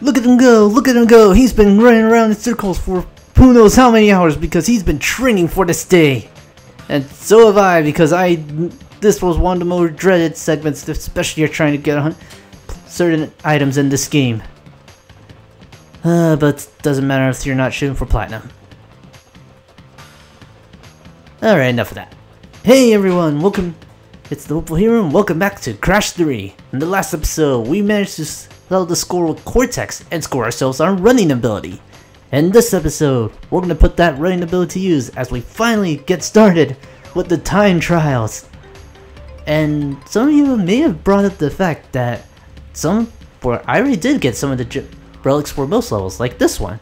Look at him go! Look at him go! He's been running around in circles for who knows how many hours because he's been training for this day. And so have I, because this was one of the more dreaded segments, especially if you're trying to get certain items in this game. But doesn't matter if you're not shooting for platinum. Alright, enough of that. Hey everyone, welcome. It's the Hopeful Hero and welcome back to Crash 3. In the last episode, we managed to settle the score with Cortex and score ourselves our running ability. In this episode, we're going to put that running ability to use as we finally get started with the time trials. And some of you may have brought up the fact that I already did get some of the relics for most levels, like this one.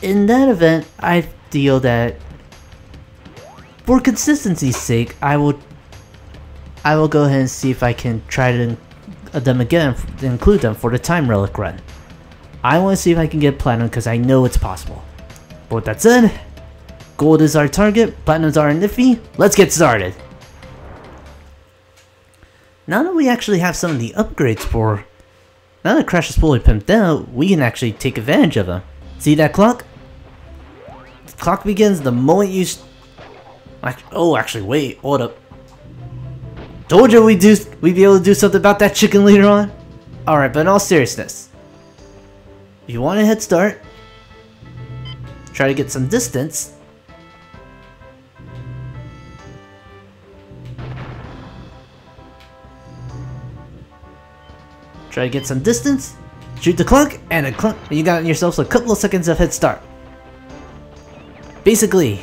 In that event, I feel that for consistency's sake, I will go ahead and see if I can try to them again, include them for the time relic run. I want to see if I can get platinum because I know it's possible. But with that said, gold is our target, platinums are iffy. Let's get started. Now that we actually have some of the upgrades for, now that Crash is fully pimped out, we can actually take advantage of them. See that clock? The clock begins the moment you. Oh, actually, wait, hold up. Told you we'd be able to do something about that chicken later on. Alright, but in all seriousness, if you want a head start, try to get some distance. Try to get some distance, shoot the clock, and you got yourself a couple of seconds of head start. Basically,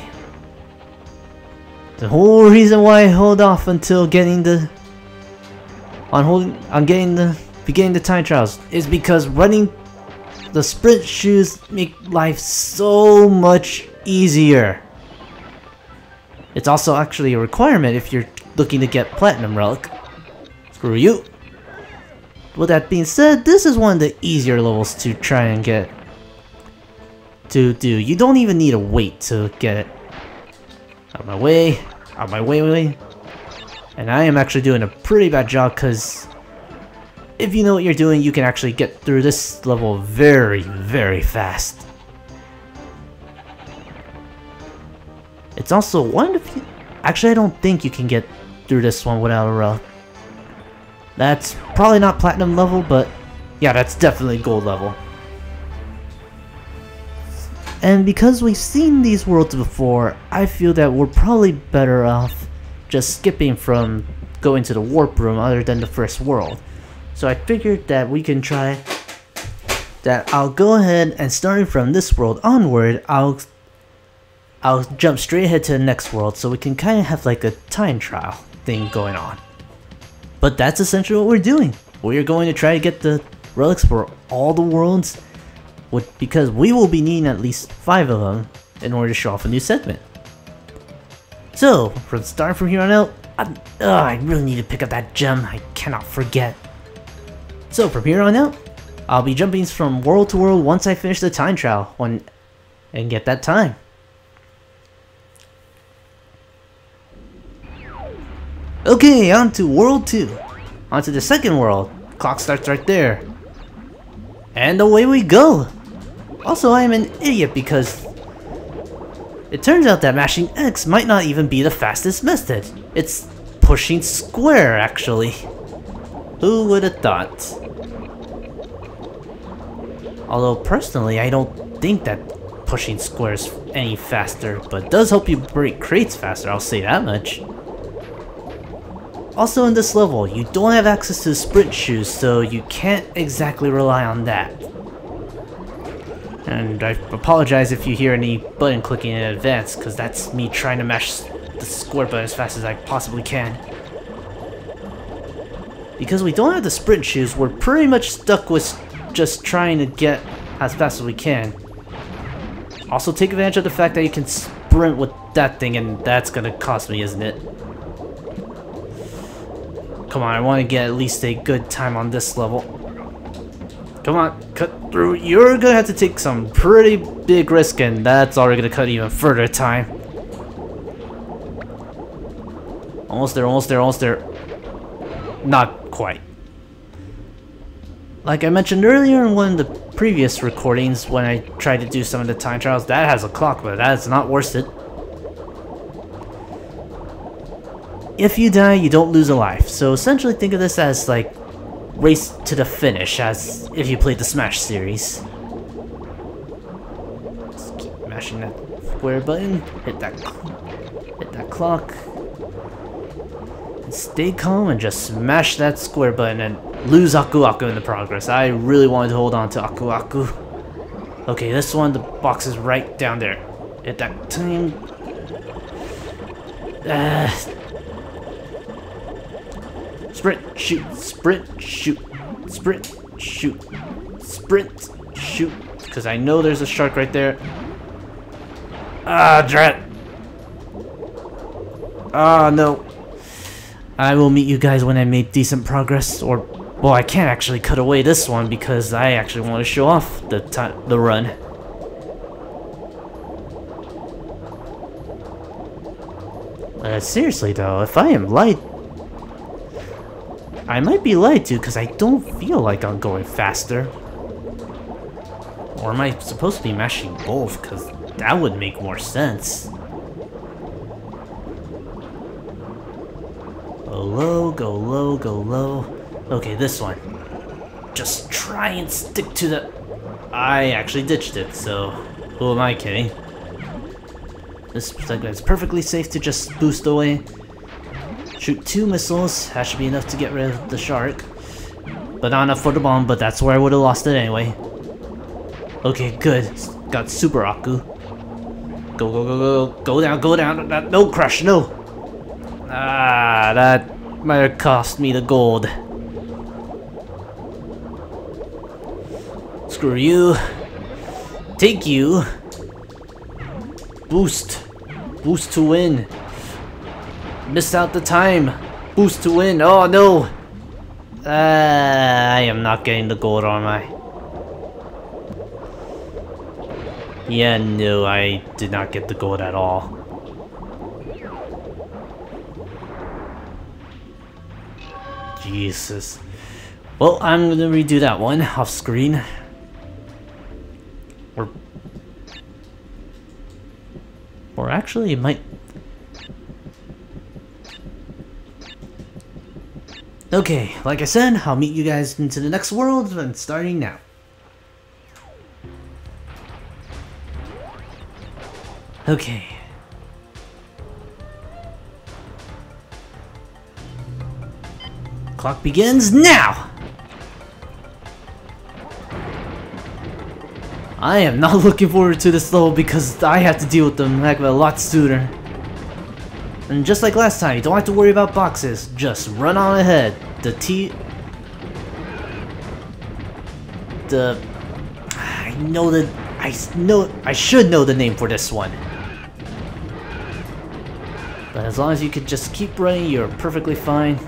the whole reason why I hold off until beginning the time trials is because running the sprint shoes make life so much easier. It's also actually a requirement if you're looking to get platinum relic. Screw you. With that being said, this is one of the easier levels to try and get to do. You don't even need to wait to get it. Out of my way. Out of my way. And I am actually doing a pretty bad job because if you know what you're doing, you can actually get through this level very, very fast. It's also one of the few. Actually, I don't think you can get through this one without a relic. That's probably not platinum level, but yeah, that's definitely gold level. And because we've seen these worlds before, I feel that we're probably better off just skipping from going to the warp room other than the first world. So I figured that we can try that. I'll go ahead and starting from this world onward, I'll jump straight ahead to the next world so we can kind of have like a time trial thing going on. But that's essentially what we're doing. We are going to try to get the relics for all the worlds, because we will be needing at least 5 of them in order to show off a new segment. So, starting from here on out, I really need to pick up that gem. I cannot forget. So from here on out, I'll be jumping from world to world once I finish the time trial and get that time. Okay, on to World 2. On to the second world. Clock starts right there. And away we go! Also, I am an idiot because it turns out that mashing X might not even be the fastest method. It's pushing square, actually. Who would have thought? Although, personally, I don't think that pushing square is any faster, but it does help you break crates faster, I'll say that much. Also in this level, you don't have access to the sprint shoes, so you can't exactly rely on that. And I apologize if you hear any button clicking in advance, because that's me trying to mash the square button as fast as I possibly can. Because we don't have the sprint shoes, we're pretty much stuck with just trying to get as fast as we can. Also take advantage of the fact that you can sprint with that thing, and that's gonna cost me, isn't it? Come on, I want to get at least a good time on this level. Come on, cut through. You're gonna have to take some pretty big risk, and that's already gonna cut even further time. Almost there, almost there, almost there. Not quite. like I mentioned earlier in one of the previous recordings when I tried to do some of the time trials, that has a clock, but that is not worth it. If you die, you don't lose a life. So essentially think of this as like race to the finish, as if you played the Smash series. Just keep mashing that square button, hit that clock. And stay calm and just smash that square button and lose Aku Aku in the progress. I really wanted to hold on to Aku Aku. Okay, this one, the box is right down there. Hit that time. Sprint, shoot, sprint, shoot, sprint, shoot, sprint, shoot. Because I know there's a shark right there. Ah, drat. Ah, no. I will meet you guys when I make decent progress, or, well, I can't actually cut away this one because I actually want to show off the run. Seriously though, if I am lied, I might be lied to because I don't feel like I'm going faster. Or am I supposed to be mashing both? Because that would make more sense. Go low, go low, go low. Okay, this one. Just try and stick to the... I actually ditched it, so who am I kidding? This segment is perfectly safe to just boost away. Shoot 2 missiles, that should be enough to get rid of the shark. But not enough for the bomb, but that's where I would have lost it anyway. Okay, good. Got Super Aku. Go, go, go, go, go down, go down. No, crush, no! Ah, that might have cost me the gold. Screw you. Take you. Boost. Boost to win. Missed out the time. Boost to win. Oh no. I am not getting the gold, am I? Yeah, no, I did not get the gold at all. Jesus. Well, I'm gonna redo that one off screen. Or actually, it might... Okay, like I said, I'll meet you guys into the next world, and starting now. Okay. Clock begins now! I am not looking forward to this level because I have to deal with them heck of a lot sooner. And just like last time, you don't have to worry about boxes. Just run on ahead. I should know the name for this one. But as long as you could just keep running, you're perfectly fine.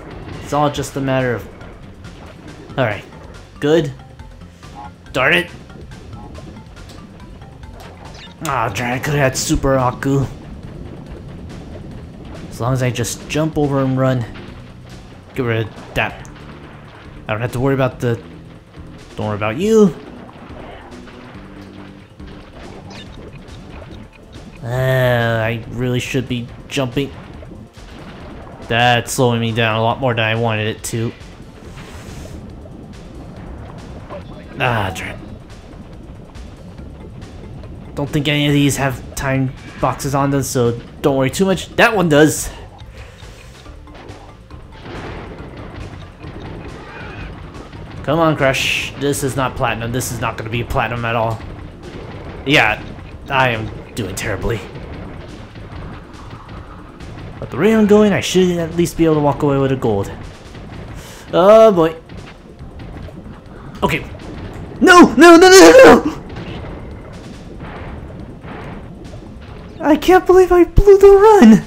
It's all just a matter of... Alright. Good. Darn it. Ah, darn, I could have had Super Aku. As long as I just jump over and run. Get rid of that. I don't have to worry about the... Don't worry about you. I really should be jumping. That's slowing me down a lot more than I wanted it to. Ah, darn. Don't think any of these have time boxes on them, so don't worry too much. That one does. Come on, Crush. This is not platinum. This is not going to be platinum at all. Yeah, I am doing terribly. But the rate I'm going, I should at least be able to walk away with a gold. Oh boy. Okay. No! No, no, no, no, no! I can't believe I blew the run!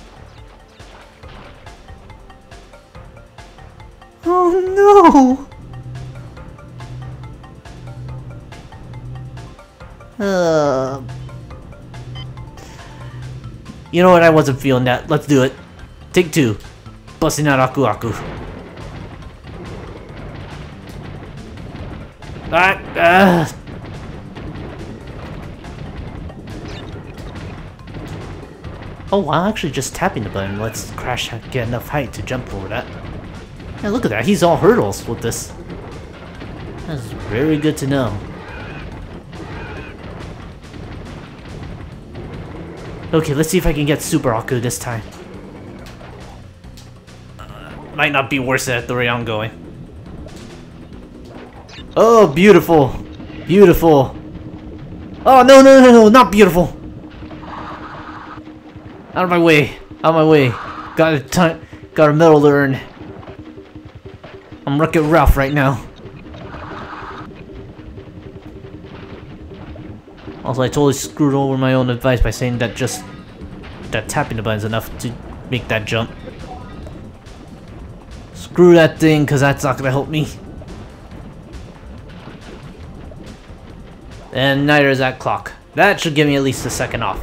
Oh no! You know what? I wasn't feeling that. Let's do it. Take 2. Busting out Aku Aku. Oh wow, actually just tapping the button lets Crash get enough height to jump over that. Yeah, look at that, he's all hurdles with this. That's very good to know. Okay, let's see if I can get Super Aku this time. Might not be worse at the rate I'm going. Oh, beautiful! Beautiful! Oh, no, no, no, no, not beautiful! Out of my way! Out of my way! Got a medal to earn. I'm Wreck-It Ralph right now. Also, I totally screwed over my own advice by saying that just that tapping the button is enough to make that jump. Screw that thing, cause that's not gonna help me. And neither is that clock. That should give me at least a second off.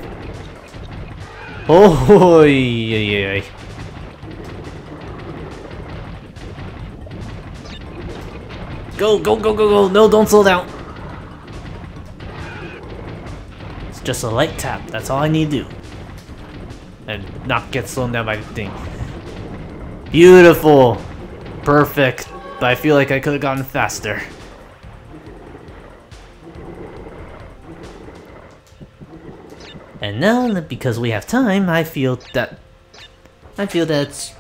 Oh, yeah. Go, go, go, go, go. No, don't slow down. It's just a light tap. That's all I need to do. And not get slowed down by the thing. Beautiful. Perfect. But I feel like I could have gotten faster. And now, because we have time, I feel that it's...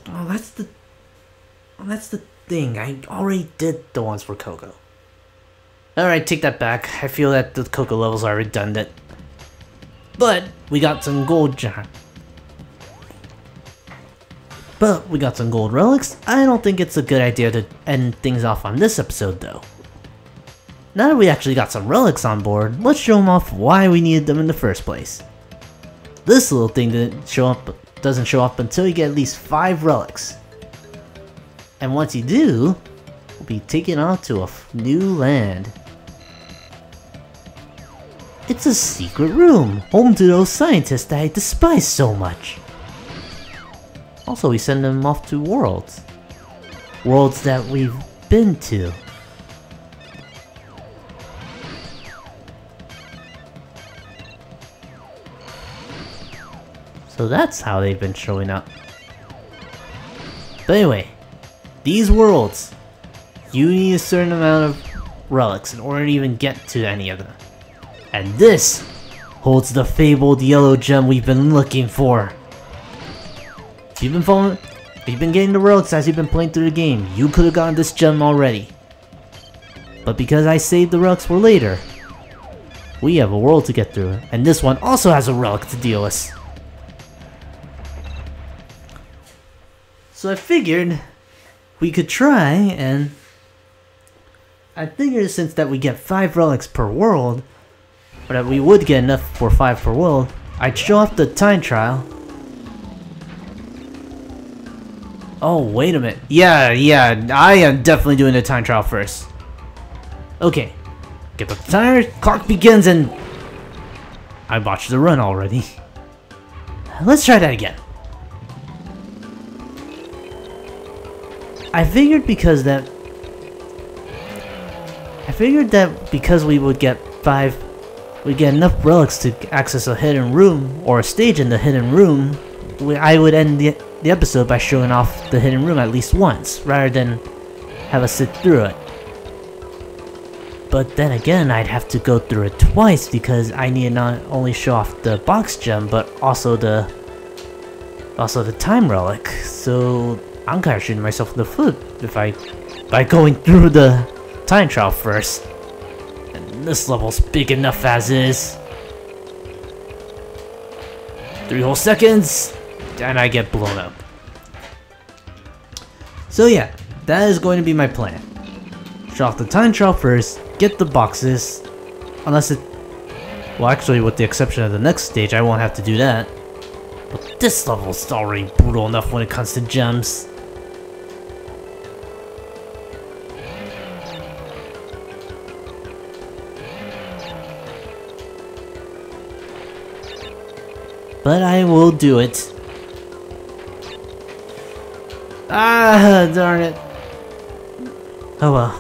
Oh, that's the thing. I already did the ones for Coco. Alright, take that back. I feel that the Coco levels are redundant. But we got some gold relics. I don't think it's a good idea to end things off on this episode though. Now that we actually got some relics on board, let's show them off why we needed them in the first place. This little thing doesn't show up until you get at least 5 relics. And once you do, we'll be taken off to a new land. It's a secret room, home to those scientists that I despise so much. Also, we send them off to worlds. Worlds that we've been to. So that's how they've been showing up. But anyway, these worlds, you need a certain amount of relics in order to even get to any of them. And this holds the fabled yellow gem we've been looking for. If you've been getting the relics as you've been playing through the game, you could have gotten this gem already. But because I saved the relics for later, we have a world to get through, and this one also has a relic to deal with. So I figured we could try, and I figured since that we get 5 relics per world, or that we would get enough for 5 per world, I'd show off the time trial. Oh, wait a minute. Yeah, I am definitely doing the time trial first. Okay, get the timer, clock begins, and I botched the run already. Let's try that again. I figured that because we would get 5, we'd get enough relics to access a hidden room, or a stage in the hidden room, I would end the episode by showing off the hidden room at least once, rather than have us sit through it. But then again, I'd have to go through it twice because I need to not only show off the box gem, but also the time relic. So I'm kind of shooting myself in the foot by going through the time trial first. And this level's big enough as is. 3 whole seconds, and I get blown up. So yeah, that is going to be my plan. Show off the time trial first, get the boxes, well actually with the exception of the next stage, I won't have to do that. But this level's already brutal enough when it comes to gems. But I will do it. Ah, darn it. Oh well.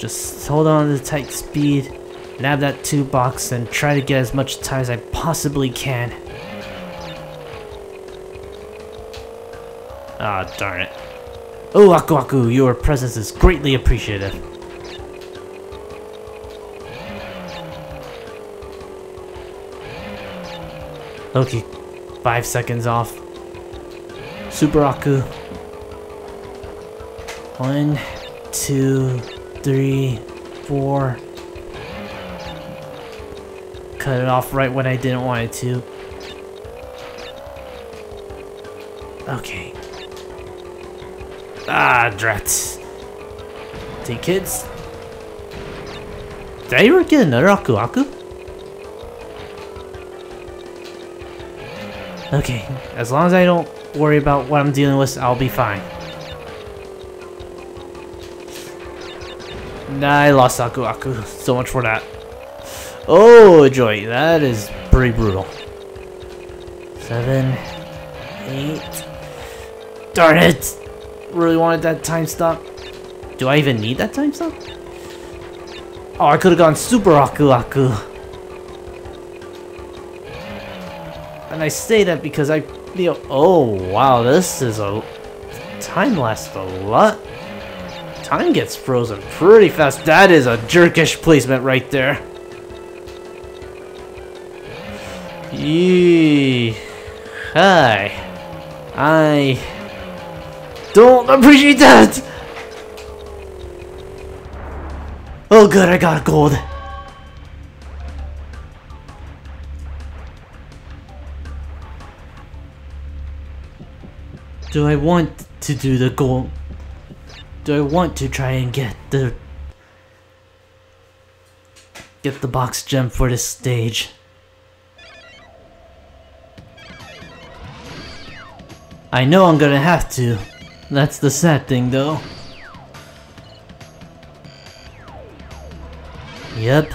Just hold on to the tight speed, nab that 2 box, and try to get as much time as I possibly can. Ah, darn it. Oh, Aku Aku, your presence is greatly appreciated. Okay, 5 seconds off. Super Aku. 1, 2, 3, 4. Cut it off right when I didn't want it to. Okay. Ah, drat. Take kids. Did I ever get another Aku Aku? Okay, as long as I don't worry about what I'm dealing with, I'll be fine. Nah, I lost Aku Aku. So much for that. Oh, joy. That is pretty brutal. 7, 8. Darn it! Really wanted that time stop. Do I even need that time stop? Oh, I could have gone Super Aku Aku. And I say that because I feel... Oh, wow, this is a... Time lasts a lot. Time gets frozen pretty fast. That is a jerkish placement right there. Yee. Hi. I... don't appreciate that! Oh good, I got a gold. Do I want to do the gold? Do I want to try and get the box gem for this stage? I know I'm gonna have to. That's the sad thing though. Yep.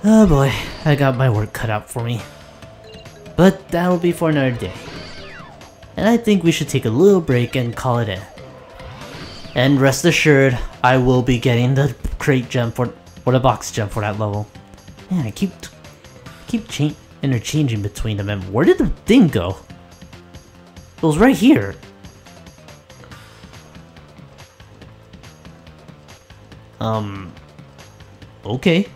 Oh boy, I got my work cut out for me. But that'll be for another day. And I think we should take a little break and call it in. And rest assured, I will be getting the crate gem or the box gem for that level. Man, I keep interchanging between them, and where did the thing go? It was right here. Okay.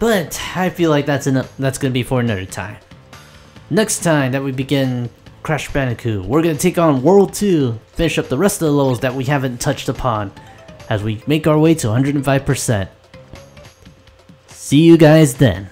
But I feel like that's gonna be for another time. Next time that we begin Crash Bandicoot, we're gonna take on World 2, finish up the rest of the levels that we haven't touched upon, as we make our way to 105%. See you guys then.